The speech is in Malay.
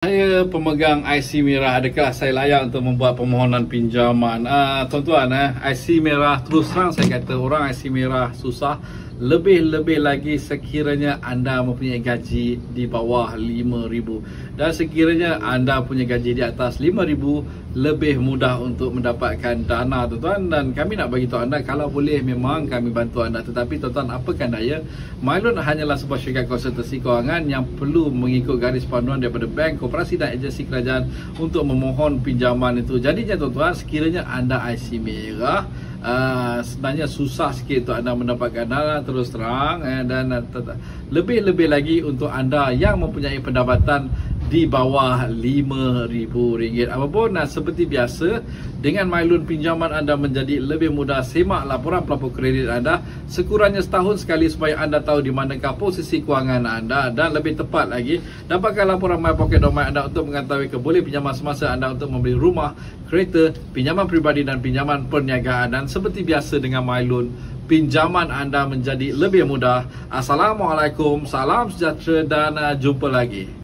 Saya pemegang IC merah. Adakah saya layak untuk membuat permohonan pinjaman? Tuan-tuan, IC merah, terus terang saya kata orang IC merah susah. Lebih-lebih lagi sekiranya anda mempunyai gaji di bawah RM5,000 dan sekiranya anda punya gaji di atas RM5,000, lebih mudah untuk mendapatkan dana, tuan-tuan. Dan kami nak bagi tahu anda, kalau boleh memang kami bantu anda, tetapi tuan-tuan apakan daya, MyLoan hanyalah sebuah syarikat konsultasi kewangan yang perlu mengikut garis panduan daripada bank, koperasi dan agensi kerajaan untuk memohon pinjaman itu. Jadinya tuan-tuan, sekiranya anda IC merah, sebenarnya susah sikit untuk anda mendapatkan dana, terus terang, dan lebih-lebih lagi untuk anda yang mempunyai pendapatan di bawah RM5,000. Apapun, seperti biasa, dengan MyLoan pinjaman anda menjadi lebih mudah. Semak laporan pelapor kredit anda sekurangnya setahun sekali supaya anda tahu di manakah posisi kewangan anda, dan lebih tepat lagi, dapatkan laporan MyPocket.my anda untuk mengetahui keboleh pinjaman semasa anda untuk membeli rumah, kereta, pinjaman peribadi dan pinjaman perniagaan. Dan seperti biasa dengan MyLoan, pinjaman anda menjadi lebih mudah. Assalamualaikum, salam sejahtera dan jumpa lagi.